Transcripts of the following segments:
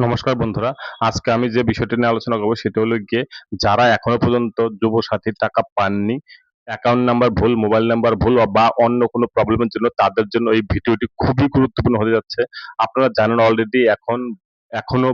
নমস্কার বন্ধুরা। আজকে আমি যে বিষয়টি নিয়ে আলোচনা করব সেটা হলো গিয়ে যারা এখনো পর্যন্ত যুবসাথীর টাকা পাননি, অ্যাকাউন্ট নাম্বার ভুল, মোবাইল নাম্বার ভুল বা অন্য কোনো প্রবলেমের জন্য তাদের জন্য এই ভিডিওটি খুবই গুরুত্বপূর্ণ হতে যাচ্ছে। আপনারা জানেন অলরেডি এখনো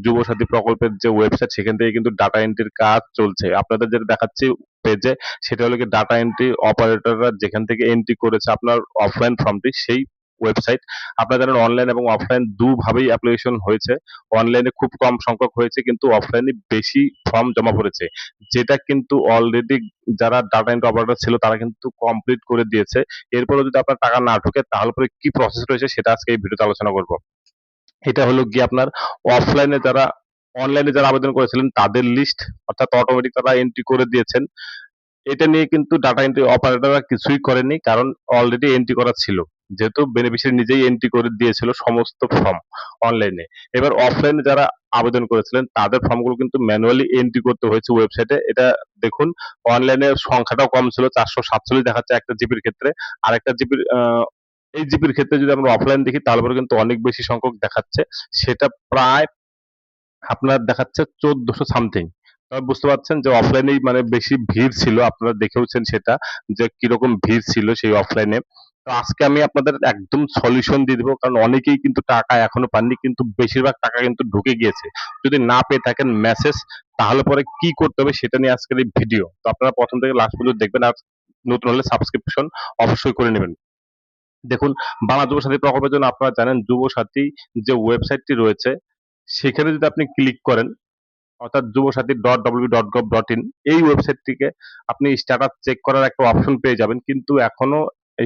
যুবসাথী প্রকল্পের যে ওয়েবসাইট সেখান থেকে কিন্তু ডাটা এন্ট্রির কাজ চলছে। আপনাদের যেটা দেখাচ্ছি পেজে সেটা হলো গিয়ে ডাটা এন্ট্রি অপারেটররা যেখান থেকে এন্ট্রি করেছে আপনার অফলাইন ফর্মটি সেই ওয়েবসাইট। আপনারা জানেন অনলাইন এবং অফলাইন দুভাবেই অ্যাপ্লিকেশন হয়েছে। অনলাইনে খুব কম সংখ্যক হয়েছে কিন্তু অফলাইনে বেশি ফর্ম জমা পড়েছে। যেটা কিন্তু অলরেডি যারা ডাটা এন্ট্রি অপারেটর ছিল তারা কিন্তু কমপ্লিট করে দিয়েছে। এরপরেও যদি আপনার টাকা না ঢোকে তাহলে পরে কি প্রসেস রয়েছে সেটা আজকে এই ভিডিওতে আলোচনা করব। এটা হলো গিয়ে আপনার অফলাইনে যারা অনলাইনে যারা আবেদন করেছিলেন তাদের লিস্ট অর্থাৎ অটোমেটিক তারা এন্ট্রি করে দিয়েছেন। এটা নিয়ে কিন্তু ডাটা এন্ট্রি অপারেটররা কিছুই করেনি, কারণ অলরেডি এন্ট্রি করা ছিল। যেহেতু বেনিফিশিয়ারি নিজেই এন্ট্রি করে দিয়েছিল সমস্ত ফর্ম অনলাইনে। এবার অফলাইনে যারা আবেদন করেছিলেন তাদের ফর্মগুলো কিন্তু ম্যানুয়ালি এন্ট্রি করতে হয়েছে ওয়েবসাইটে। এটা দেখুন, অনলাইনে সংখ্যাটাও কম ছিল, 447 দেখাচ্ছে একটা জিবির ক্ষেত্রে। আরেকটা জিবির এই জিবির ক্ষেত্রে যদি আমরা অফলাইন দেখি তাহলে পরে কিন্তু অনেক বেশি সংখ্যক দেখাচ্ছে। সেটা প্রায় আপনার দেখাচ্ছে 1400 সামথিং। তবে বুঝতে পারছেন যে অফলাইনেই মানে বেশি ভিড় ছিল। আপনারা দেখেওছেন সেটা যে কিরকম ভিড় ছিল সেই অফলাইনে। তো আজকে আমি আপনাদের একদম সলিউশন দিয়ে দিব, কারণ অনেকেই কিন্তু টাকা এখনো পাননি কিন্তু বেশিরভাগ টাকা কিন্তু ঢুকে গিয়েছে। যদি না পেয়ে থাকেন মেসেজ, তাহলে পরে কি করতে হবে সেটা নিয়ে আজকের এই ভিডিও। তো আপনারা প্রথম থেকে লাস্ট পর্যন্ত দেখবেন, আর নতুন হলে সাবস্ক্রিপশন অবশ্যই করে নেবেন। দেখুন, বাংলা যুবসাথী প্রকল্পের জন্য আপনারা জানেন যুবসাথী যে ওয়েবসাইটটি রয়েছে সেখানে যদি আপনি ক্লিক করেন, অর্থাৎ যুবসাথী.ww.gov.in, এই ওয়েবসাইট থেকে আপনি স্ট্যাটাস চেক করার একটা অপশন পেয়ে যাবেন, কিন্তু এখনো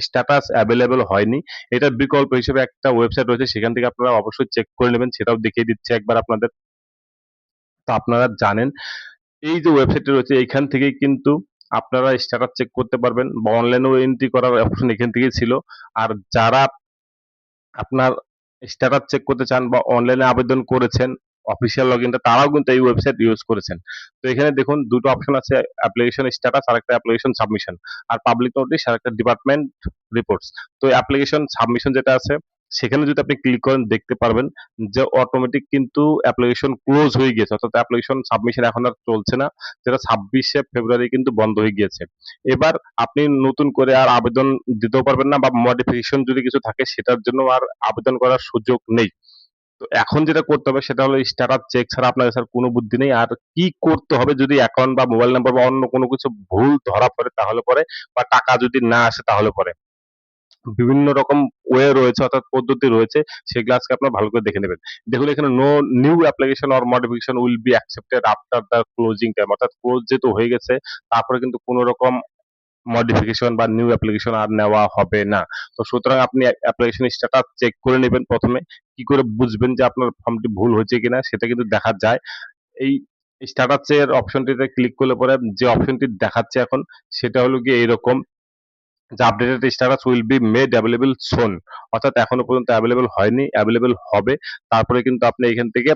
স্ট্যাটাস অ্যাভেলেবেল হয়নি। এটার বিকল্প হিসেবে একটা ওয়েবসাইট রয়েছে, সেখান থেকে আপনারা অবশ্যই চেক করে নেবেন, সেটাও দেখিয়ে দিচ্ছি একবার আপনাদের। তো আপনারা জানেন এই যে ওয়েবসাইটটি রয়েছে এইখান থেকেই কিন্তু আপনারা স্ট্যাটাস চেক করতে পারবেন বা অনলাইনেও এন্ট্রি করার অপশন এখান থেকেই ছিল। আর যারা আপনার স্ট্যাটাস চেক করতে চান বা অনলাইনে আবেদন করেছেন অফিসিয়াল লগইনটা, তারাও কিন্তু এই ওয়েবসাইট ইউজ করেছেন। তো এখানে দেখুন দুটো অপশন আছে, অ্যাপ্লিকেশন স্ট্যাটাস আর একটা অ্যাপ্লিকেশন সাবমিশন, আর পাবলিক নোটিশ আর একটা ডিপার্টমেন্ট রিপোর্টস। তো অ্যাপ্লিকেশন সাবমিশন যেটা আছে সেখানে যদি আপনি ক্লিক করেন দেখতে পারবেন যে অটোমেটিক কিন্তু অ্যাপ্লিকেশন ক্লোজ হয়ে গিয়েছে, অর্থাৎ অ্যাপ্লিকেশন সাবমিশন এখন আর চলছে না, যেটা 26শে ফেব্রুয়ারি কিন্তু বন্ধ হয়ে গিয়েছে। এবার আপনি নতুন করে আর আবেদন দিতেও পারবেন না বা মডিফিকেশন যদি কিছু থাকে সেটার জন্য আর আবেদন করার সুযোগ নেই। তো এখন যেটা করতে হবে সেটা হলো স্ট্যাটাস চেক ছাড়া আপনার কাছে আর কোনো বুদ্ধি নেই। আর কি করতে হবে যদি অ্যাকাউন্ট বা মোবাইল নাম্বার বা অন্য কোনো কিছু ভুল ধরা পড়ে তাহলে পরে, বা টাকা যদি না আসে তাহলে পরে, বিভিন্ন রকম ওয়ে রয়েছে অর্থাৎ পদ্ধতি রয়েছে, সেগুলো আজকে আপনারা ভালো করে দেখে নেবেন। দেখুন এখানে no new application or modification will be accepted after the closing time, অর্থাৎ ক্লোজ যেহেতু হয়ে গেছে তারপরে কিন্তু কোনো রকম মডিফিকেশন বা নিউ অ্যাপ্লিকেশন আর নেওয়া হবে না। তো সুতরাং আপনি অ্যাপ্লিকেশন স্ট্যাটাস চেক করে নেবেন প্রথমে। কি করে বুঝবেন যে আপনার ফর্মটি ভুল হয়েছে কিনা সেটা কিন্তু দেখা যায় এই স্ট্যাটাস এর অপশনটিতে ক্লিক করলে পরে। যে অপশনটি দেখাচ্ছে এখন সেটা হলো গিয়ে এরকম যে updated status will be made available soon, অর্থাৎ এখনো পর্যন্ত অ্যাভেলেবল হয়নি, অ্যাভেলেবল হবে। তারপরে কিন্তু আপনি এখান থেকে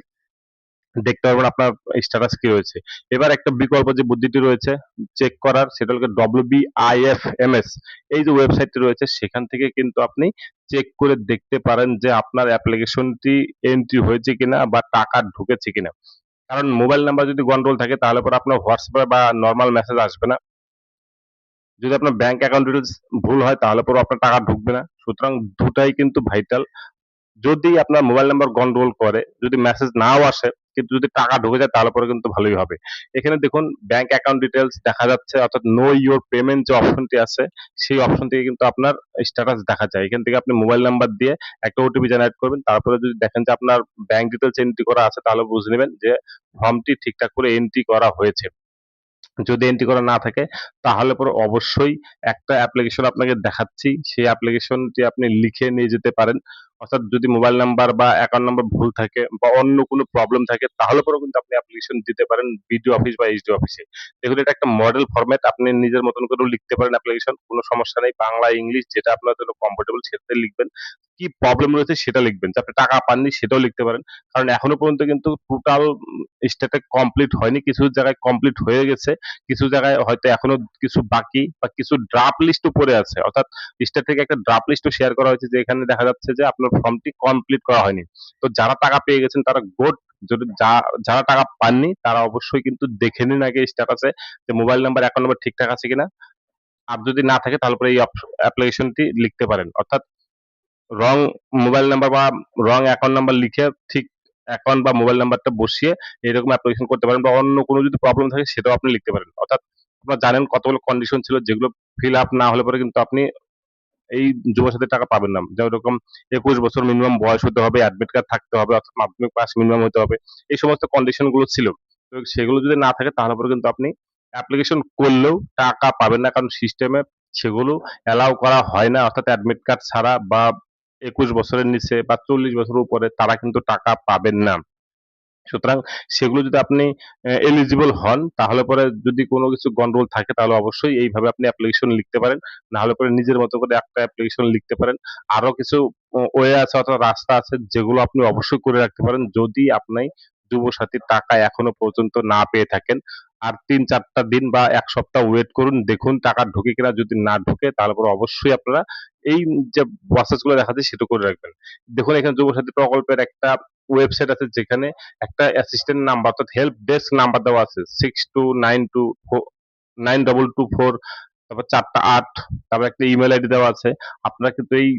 দেখতে পারবেন আপনার স্ট্যাটাস কি রয়েছে। এবার একটা বিকল্প যে বুদ্ধিটি রয়েছে চেক করার সেটা হলো WBIFMS, এই যে ওয়েবসাইটটি রয়েছে সেখান থেকে কিন্তু আপনি চেক করে দেখতে পারেন যে আপনার অ্যাপ্লিকেশনটি এন্ট্রি হয়েছে কিনা বা টাকা ঢুকেছে কিনা। কারণ মোবাইল নাম্বার যদি গন্ডগোল থাকে তাহলে পরে আপনার হোয়াটসঅ্যাপে বা নরমাল মেসেজ আসবে না। যদি আপনার ব্যাংক অ্যাকাউন্ট ডিটেলস ভুল হয় তাহলে পরেও আপনার টাকা ঢুকবে না। সুতরাং দুটাই কিন্তু ভাইটাল। যদি আপনার মোবাইল নাম্বার গন্ডগোল করে, যদি মেসেজ নাও আসে কিন্তু যদি টাকা ঢুকে যায় তাহলে পরে কিন্তু ভালোই হবে। এখানে দেখুন ব্যাংক অ্যাকাউন্ট ডিটেইলস দেখা যাচ্ছে, অর্থাৎ নো ইওর পেমেন্ট যে অপশনটি আছে সেই অপশন থেকে কিন্তু আপনার স্ট্যাটাস দেখা যায়। এখান থেকে আপনি মোবাইল নাম্বার দিয়ে একটা ওটিপি জেনারেট করবেন। তারপরে যদি দেখেন যে আপনার ব্যাংক ডিটেইলস এন্ট্রি করা আছে তাহলে বুঝে নেবেন যে ফর্মটি ঠিকঠাক করে এন্ট্রি করা হয়েছে। যদি এন্ট্রি করা না থাকে তাহলে পরে অবশ্যই একটা অ্যাপ্লিকেশন আপনাকে দেখাচ্ছি, সেই অ্যাপ্লিকেশনটি আপনি লিখে নিয়ে যেতে পারেন। অর্থাৎ যদি মোবাইল নাম্বার বা অ্যাকাউন্ট নাম্বার ভুল থাকে বা অন্য কোনো প্রবলেম থাকে তাহলে পরেও কিন্তু আপনি অ্যাপ্লিকেশন দিতে পারেন বিডিও অফিস বা এসডিও অফিসে। দেখুন এটা একটা মডেল ফরম্যাট, আপনি নিজের মতন করেও লিখতে পারেন অ্যাপ্লিকেশন, কোনো সমস্যা নেই। বাংলা, ইংলিশ যেটা আপনার জন্য কমফোর্টেবল সেটাতে লিখবেন। কি প্রবলেম রয়েছে সেটা লিখবেন। যে আপনি টাকা পাননি সেটাও লিখতে পারেন। কারণ এখনো পর্যন্ত কিন্তু টোটাল স্ট্যাটাস কমপ্লিট হয়নি। কিছু জায়গায় কমপ্লিট হয়ে গেছে। কিছু জায়গায় হয়তো এখনো কিছু বাকি বা কিছু ড্রাফট লিস্টও পড়ে আছে। অর্থাৎ স্টেট থেকে একটা ড্রাফট লিস্টও শেয়ার করা হয়েছে যেখানে দেখা যাচ্ছে যে আপনার আপনার ফর্মটি কমপ্লিট করা হয়নি। তো যারা টাকা পেয়ে গেছেন তারা গুড। যদি যারা টাকা পাননি তারা অবশ্যই কিন্তু দেখে নিন আগে স্ট্যাটাসে যে মোবাইল নাম্বার, অ্যাকাউন্ট নাম্বার ঠিকঠাক আছে কিনা। আর যদি না থাকে তাহলে পরে এই অ্যাপ্লিকেশনটি লিখতে পারেন। অর্থাৎ রং মোবাইল নাম্বার বা রং অ্যাকাউন্ট নাম্বার লিখে ঠিক অ্যাকাউন্ট বা মোবাইল নাম্বারটা বসিয়ে এরকম অ্যাপ্লিকেশন করতে পারেন, বা অন্য কোনো যদি প্রবলেম থাকে সেটাও আপনি লিখতে পারেন। অর্থাৎ আপনারা জানেন কতগুলো কন্ডিশন ছিল যেগুলো ফিল আপ না হলে পরে কিন্তু আপনি এই যুবসাথীর টাকা পাবেন না। যেরকম ২১ বছর মিনিমাম বয়স হতে হবে, অ্যাডমিট কার্ড থাকতে হবে, অর্থাৎ মাধ্যমিক পাস মিনিমাম হতে হবে। এই সমস্ত কন্ডিশন গুলো ছিল। তো সেগুলো যদি না থাকে তাহলে পরে কিন্তু আপনি অ্যাপ্লিকেশন করলেও টাকা পাবেন না। কারণ সিস্টেমে সেগুলো অ্যালাও করা হয় না। অর্থাৎ অ্যাডমিট কার্ড ছাড়া বা ২১ বছরের নিচে বা ৪০ বছরের উপরে তারা কিন্তু টাকা পাবেন না। সুতরাং সেগুলো যদি আপনি এলিজিবল হন তাহলে পরে যদি কোনো কিছু গন্ডগোল থাকে তাহলে অবশ্যই এইভাবে আপনি অ্যাপ্লিকেশন লিখতে পারেন। না হলে পরে নিজের মতো করে একটা অ্যাপ্লিকেশন লিখতে পারেন। আরো কিছু ওয়ে আছে অথবা রাস্তা আছে যেগুলো আপনি অবশ্যই করে রাখতে পারেন যদি আপনি যুবসাথীর টাকা এখনো পর্যন্ত না পেয়ে থাকেন। আর ৩-৪ টা দিন বা ১ সপ্তাহ ওয়েট করুন, দেখুন টাকা ঢোকে কিনা। যদি না ঢোকে তাহলে পরে অবশ্যই আপনারা এই যে প্রসেস গুলো দেখাচ্ছি সেটা করে রাখবেন। দেখুন এখানে যুবসাথী প্রকল্পের একটা ওয়েবসাইট আছে যেখানে একটা অ্যাসিস্ট্যান্ট নাম্বার অর্থাৎ হেল্প ডেস্ক নাম্বার দেওয়া আছে 6292492224, তারপর ৪ টা ৮, তারপর একটা ইমেইল আইডি দেওয়া আছে। আপনারা কিন্তু এই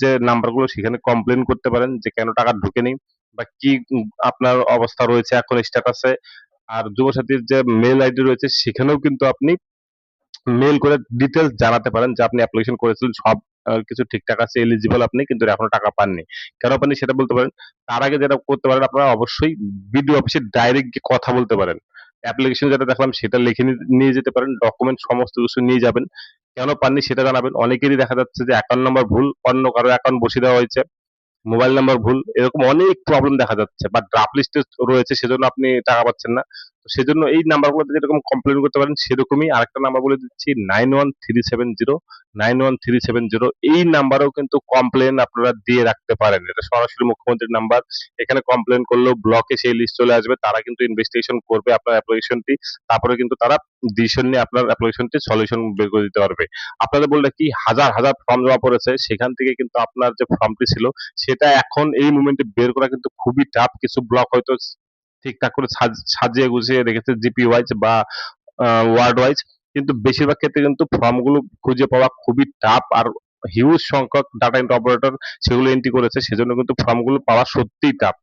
যে নাম্বারগুলো সেখানে কমপ্লেইন করতে পারেন যে কেন টাকা ঢোকেনি বা কি আপনার অবস্থা রয়েছে এখন স্ট্যাটাসে। আর যুবসাথীর যে মেইল আইডি রয়েছে সেখানেও কিন্তু আপনি মেইল করে ডিটেইলস জানাতে পারেন যে আপনি অ্যাপ্লিকেশন করেছিলেন, সব কিছু ঠিকঠাক আছে, এলিজিবল আপনি, কিন্তু এখনো টাকা পাননি। কেন পাননি সেটা বলতে পারেন। তার আগে যেটা করতে পারেন আপনারা অবশ্যই বিডিও অফিসে ডাইরেক্ট গিয়ে কথা বলতে পারেন। অ্যাপ্লিকেশন যেটা দেখলাম সেটা লিখে নিয়ে যেতে পারেন। ডকুমেন্ট সমস্ত কিছু নিয়ে যাবেন। কেন পাননি সেটা জানাবেন। অনেকেরই দেখা যাচ্ছে যে অ্যাকাউন্ট নাম্বার ভুল, অন্য কারো অ্যাকাউন্ট বসিয়ে দেওয়া হয়েছে। মোবাইল নাম্বার ভুল, এরকম অনেক প্রবলেম দেখা যাচ্ছে বা ড্রাফট লিস্টে রয়েছে সেজন্য আপনি টাকা পাচ্ছেন না। তো সেজন্য এই নাম্বারগুলোতে যেরকম কমপ্লেইন করতে পারেন সেরকমই আরেকটা নাম্বার বলে দিচ্ছি 9137099370। এই নাম্বারেও কিন্তু কমপ্লেইন আপনারা দিয়ে রাখতে পারেন। এটা সরাসরি মুখ্যমন্ত্রীর নাম্বার। এখানে কমপ্লেইন করলেও ব্লকে সেই লিস্ট চলে আসবে। তারা কিন্তু ইনভেস্টিগেশন করবে আপনার অ্যাপ্লিকেশনটি। তারপরে কিন্তু তারা ডিসিশন নিয়ে আপনার অ্যাপ্লিকেশনটি সলিউশন বের করে দিতে পারবে। আপনাদের বললে কি হাজার, হাজার ফর্ম জমা পড়েছে সেখান থেকে কিন্তু আপনার যে ফর্মটি ছিল সেটা এখন এই মুমেন্টে বের করা কিন্তু খুবই টাফ। কিছু ব্লক হয়তো ঠিকঠাক করে সাজিয়ে গুছিয়ে রেখেছে জিপি ওয়াইজ বা ওয়ার্ড ওয়াইজ, কিন্তু বেশিরভাগ ক্ষেত্রে কিন্তু ফর্মগুলো খুঁজে পাওয়া খুবই টাফ। আর হিউজ সংখ্যক ডাটা এন্ট্রি অপারেটর সেগুলো এন্ট্রি করেছে, সেজন্য কিন্তু ফর্মগুলো পাওয়া সত্যিই টাফ।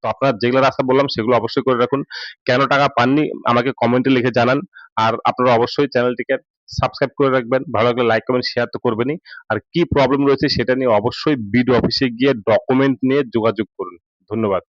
তো আপনার যেগুলো রাস্তা বললাম সেগুলো অবশ্যই করে রাখুন। কেন টাকা পাননি আমাকে কমেন্টে লিখে জানান। আর আপনারা অবশ্যই চ্যানেলটিকে সাবস্ক্রাইব করে রাখবেন। ভালো লাগলে লাইক, কমেন্ট, শেয়ার তো করবেনই। আর কি প্রবলেম রয়েছে সেটা নিয়ে অবশ্যই বিডিও অফিসে গিয়ে ডকুমেন্ট নিয়ে যোগাযোগ করুন। ধন্যবাদ।